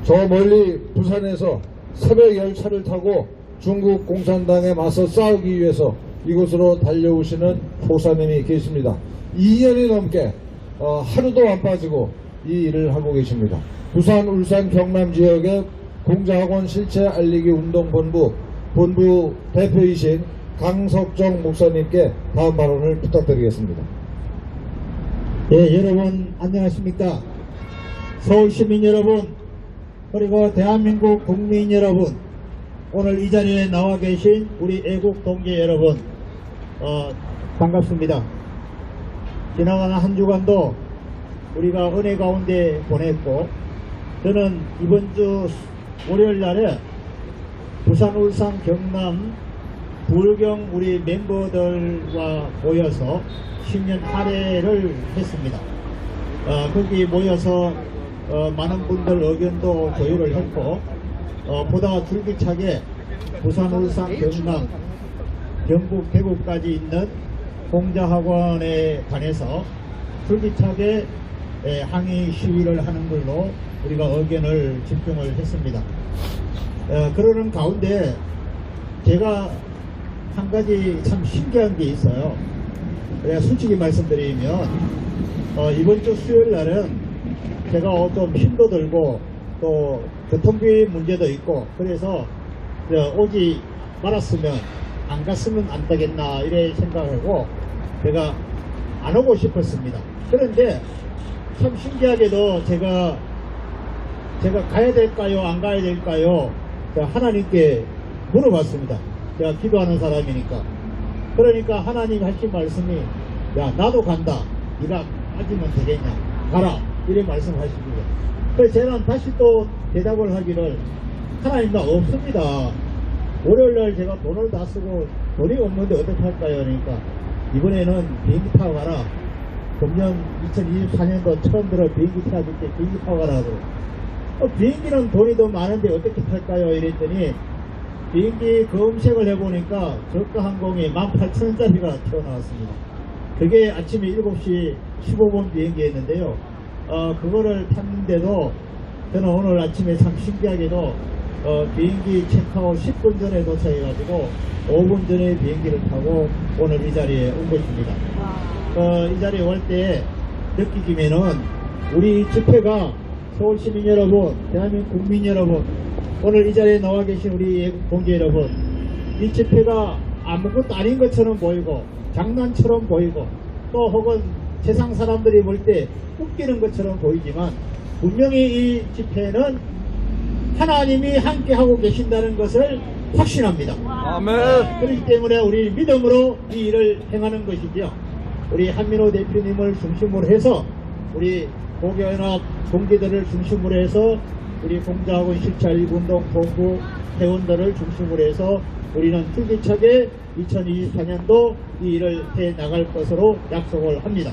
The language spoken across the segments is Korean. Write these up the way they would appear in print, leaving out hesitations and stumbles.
저 멀리 부산에서 새벽 열차를 타고 중국 공산당에 맞서 싸우기 위해서 이곳으로 달려오시는 포사님이 계십니다. 2년이 넘게 하루도 안 빠지고 이 일을 하고 계십니다. 부산, 울산, 경남 지역의 공자학원 실체 알리기 운동본부 대표이신 강석정 목사님께 다음 발언을 부탁드리겠습니다. 예, 여러분 안녕하십니까? 서울시민 여러분, 그리고 대한민국 국민 여러분, 오늘 이 자리에 나와 계신 우리 애국 동지 여러분, 반갑습니다. 지나가는 한 주간도 우리가 은혜 가운데 보냈고, 저는 이번 주 월요일 날에 부산, 울산, 경남 불경 우리 멤버들과 모여서 신년 할애를 했습니다. 거기 모여서 많은 분들 의견도 조율을 했고, 보다 줄기차게 부산, 울산, 경남, 경북, 대구까지 있는 공자학원에 관해서 줄기차게 항의 시위를 하는 걸로 우리가 의견을 집중을 했습니다. 그러는 가운데 제가 한 가지 참 신기한 게 있어요. 솔직히 말씀드리면 이번 주 수요일 날은 제가 좀 힘도 들고 또 교통비 문제도 있고 그래서 오지 말았으면 안 갔으면 안 되겠나 이래 생각하고 제가 안 오고 싶었습니다. 그런데 참 신기하게도 제가 가야 될까요 안 가야 될까요 하나님께 물어봤습니다. 제가 기도하는 사람이니까. 그러니까 하나님 하신 말씀이 야 나도 간다. 네가 빠지면 되겠냐 가라 이래 말씀하십니다. 그래서 저는 다시 또 대답을 하기를 하나님 나 없습니다. 월요일날 제가 돈을 다 쓰고 돈이 없는데 어떻게 할까요? 그러니까 이번에는 비행기 타고 가라. 금년 2024년도 처음 들어 비행기 타줄게 비행기 타고 가라고. 비행기는 돈이 더 많은데 어떻게 탈까요? 이랬더니 비행기 검색을 해보니까 저가 항공이 18,000원짜리가 튀어나왔습니다. 그게 아침에 7시 15분 비행기였는데요. 그거를 탔는데도 저는 오늘 아침에 참 신기하게도 비행기 체크아웃 10분 전에 도착해가지고 5분 전에 비행기를 타고 오늘 이 자리에 온 것입니다. 이 자리에 올 때 느끼기면은 우리 집회가 서울시민 여러분, 대한민국 국민 여러분, 오늘 이 자리에 나와 계신 우리 애국 동지 여러분, 이 집회가 아무것도 아닌 것처럼 보이고 장난처럼 보이고 또 혹은 세상 사람들이 볼 때 웃기는 것처럼 보이지만 분명히 이 집회는 하나님이 함께하고 계신다는 것을 확신합니다. 아멘. 그렇기 때문에 우리 믿음으로 이 일을 행하는 것이죠. 우리 한민호 대표님을 중심으로 해서 우리 고교연합 동기들을 중심으로 해서 우리 공자학원 실체알리기운동 본부 회원들을 중심으로 해서 우리는 줄기차게 2024년도 이 일을 해 나갈 것으로 약속을 합니다.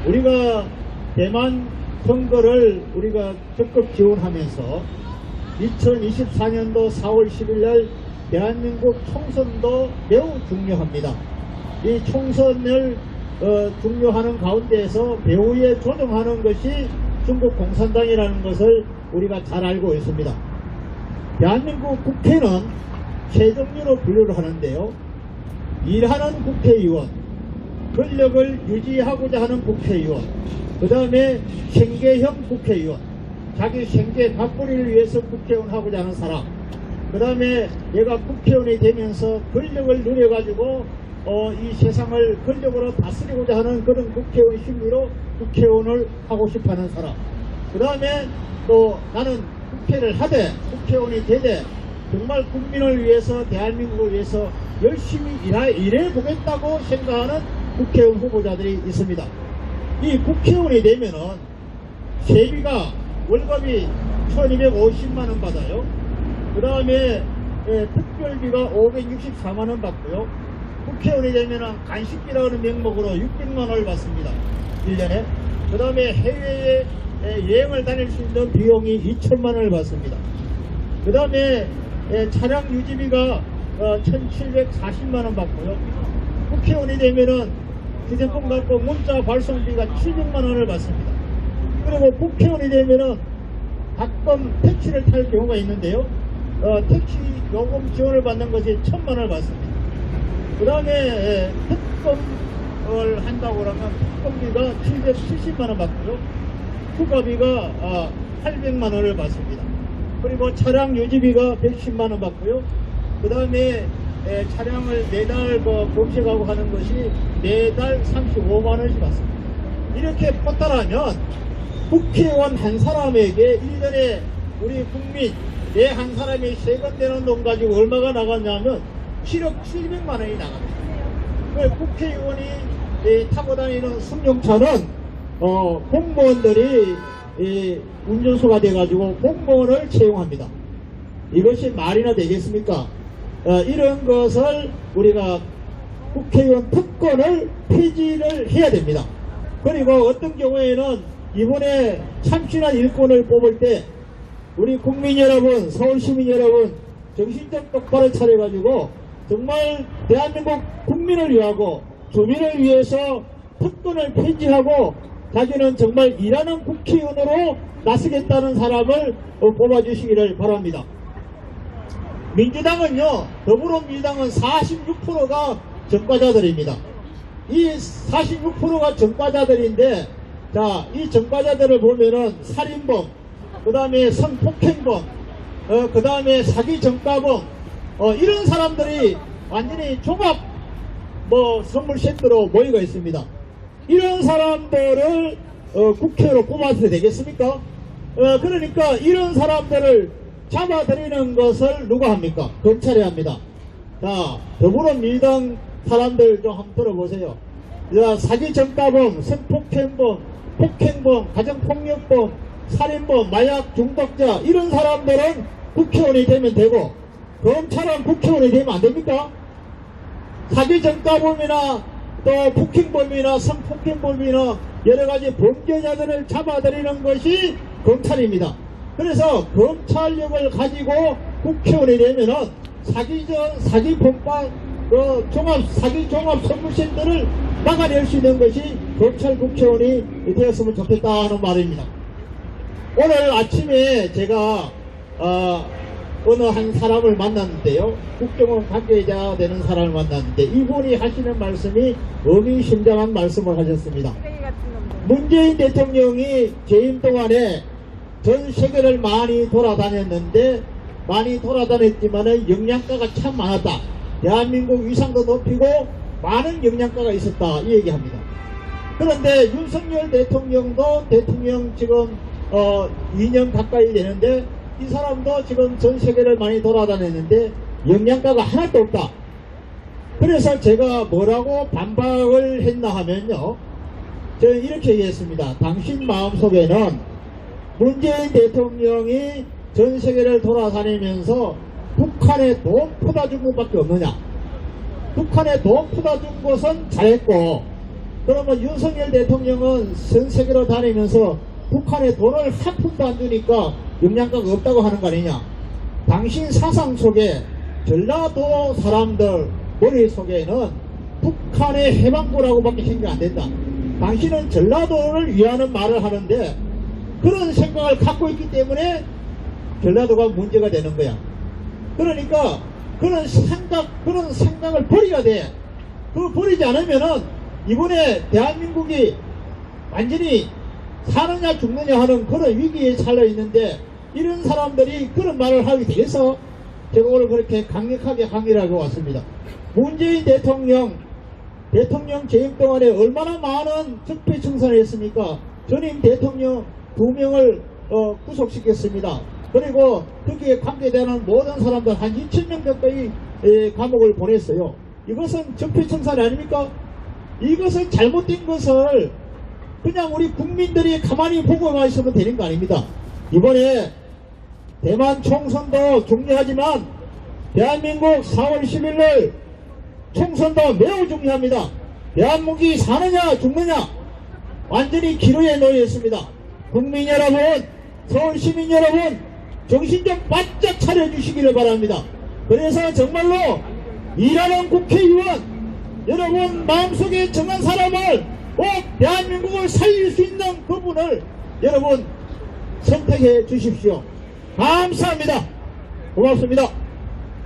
우리가 대만 선거를 우리가 적극 지원하면서 2024년도 4월 10일 날 대한민국 총선도 매우 중요합니다. 이 총선을 중요하는 가운데에서 배후에 조정하는 것이 중국 공산당이라는 것을 우리가 잘 알고 있습니다. 대한민국 국회는 최정리로 분류를 하는데요. 일하는 국회의원, 권력을 유지하고자 하는 국회의원, 그 다음에 생계형 국회의원, 자기 생계 밥벌이를 위해서 국회의원 하고자 하는 사람, 그 다음에 얘가 국회의원이 되면서 권력을 누려가지고 이 세상을 권력으로 다스리고자 하는 그런 국회의원 심리로 국회의원을 하고 싶어하는 사람, 그 다음에 또 나는 국회를 하되 국회의원이 되되 정말 국민을 위해서 대한민국을 위해서 열심히 일해보겠다고 생각하는 국회의원 후보자들이 있습니다. 이 국회의원이 되면은 세비가 월급이 1250만원 받아요. 그 다음에 특별비가 564만원 받고요. 국회의원이 되면은 간식비라는 명목으로 600만원을 받습니다. 1년에. 그 다음에 해외에 여행을 다닐 수 있는 비용이 2천만원을 받습니다. 그 다음에 차량 유지비가 1740만원 받고요. 국회의원이 되면은 휴대폰 갖고 문자 발송비가 700만원을 받습니다. 그리고 국회의원이 되면은 가끔 택시를 탈 경우가 있는데요. 택시 요금 지원을 받는 것이 1,000만 원을 받습니다. 그 다음에 특검을 한다고 그러면 특검비가 770만 원 받고요. 휴가비가 800만 원을 받습니다. 그리고 차량 유지비가 110만 원 받고요. 그 다음에 차량을 매달 검색하고 하는 것이 매달 35만 원씩 받습니다. 이렇게 포탈하면 국회의원 한 사람에게 1년에 우리 국민 내 한 사람이 세금 내는 돈 가지고 얼마가 나갔냐면 7억 700만 원이 나갑니다. 국회의원이 타고 다니는 승용차는 공무원들이 운전수가 돼가지고 공무원을 채용합니다. 이것이 말이나 되겠습니까? 이런 것을 우리가 국회의원 특권을 폐지를 해야 됩니다. 그리고 어떤 경우에는 이번에 참신한 일꾼을 뽑을 때 우리 국민 여러분, 서울 시민 여러분 정신적 똑바로 차려가지고 정말 대한민국 국민을 위하고 주민을 위해서 특권을 폐지하고 자기는 정말 일하는 국회의원으로 나서겠다는 사람을 뽑아주시기를 바랍니다. 민주당은요, 더불어민주당은 46%가 전과자들입니다. 이 46%가 전과자들인데, 자, 이 전과자들을 보면은 살인범, 그 다음에 성폭행범, 그 다음에 사기전과범, 이런 사람들이 완전히 종합 선물 세트로 모이고 있습니다. 이런 사람들을 국회로 뽑아서 되겠습니까? 그러니까 이런 사람들을 잡아들이는 것을 누가 합니까? 검찰이 합니다. 자, 더불어민주당 사람들 좀 한번 들어보세요. 자, 사기전과범, 성폭행범, 폭행범, 가정폭력범, 살인범, 마약 중독자 이런 사람들은 국회의원이 되면 되고 검찰은 국회의원이 되면 안 됩니까? 사기전과범이나 또 폭행범이나 성폭행범이나 여러가지 범죄자들을 잡아들이는 것이 검찰입니다. 그래서 검찰력을 가지고 국회의원이 되면은 사기범과 사기 종합 선물센터를 막아낼 수 있는 것이 검찰 국회의원이 되었으면 좋겠다 하는 말입니다. 오늘 아침에 제가 어느 한 사람을 만났는데요. 국정원 관계자 되는 사람을 만났는데 이분이 하시는 말씀이 의미심장한 말씀을 하셨습니다. 문재인 대통령이 재임 동안에 전 세계를 많이 돌아다녔는데 많이 돌아다녔지만은 영양가가 참 많았다. 대한민국 위상도 높이고 많은 영양가가 있었다. 이 얘기합니다. 그런데 윤석열 대통령도 대통령 지금 2년 가까이 되는데 이 사람도 지금 전 세계를 많이 돌아다녔는데 영양가가 하나도 없다. 그래서 제가 뭐라고 반박을 했나 하면요. 저는 이렇게 얘기했습니다. 당신 마음속에는 문재인 대통령이 전 세계를 돌아다니면서 북한에 돈 퍼다 준 것밖에 없느냐. 북한에 돈 퍼다 준 것은 잘했고 그러면 윤석열 대통령은 전 세계로 다니면서 북한에 돈을 한 푼도 안 주니까 영양가가 없다고 하는 거 아니냐. 당신 사상 속에 전라도 사람들 머릿속에는 북한의 해방구라고밖에 생각 안 된다. 당신은 전라도를 위하는 말을 하는데 그런 생각을 갖고 있기 때문에 전라도가 문제가 되는 거야. 그러니까 그런 생각을 버려야 돼. 그걸 버리지 않으면은 이번에 대한민국이 완전히 사느냐 죽느냐 하는 그런 위기에 처해 있는데 이런 사람들이 그런 말을 하게 돼서 제가 오늘 그렇게 강력하게 항의를 하고 왔습니다. 문재인 대통령 재임 동안에 얼마나 많은 적폐청산을 했습니까? 전임 대통령 2명을 구속시켰습니다. 그리고 거기에 관계되는 모든 사람들 한 2,000명 가까이 감옥을 보냈어요. 이것은 적폐청산이 아닙니까? 이것은 잘못된 것을 그냥 우리 국민들이 가만히 보고만 있으면 되는 거 아닙니다. 이번에 대만 총선도 중요하지만 대한민국 4월 10일날 총선도 매우 중요합니다. 대한민국이 사느냐 죽느냐 완전히 기로에 놓여 있습니다. 국민 여러분, 서울 시민 여러분, 정신 좀 바짝 차려주시기를 바랍니다. 그래서 정말로 일하는 국회의원 여러분 마음속에 정한 사람을 꼭 대한민국을 살릴 수 있는 그분을 여러분 선택해 주십시오. 감사합니다. 고맙습니다.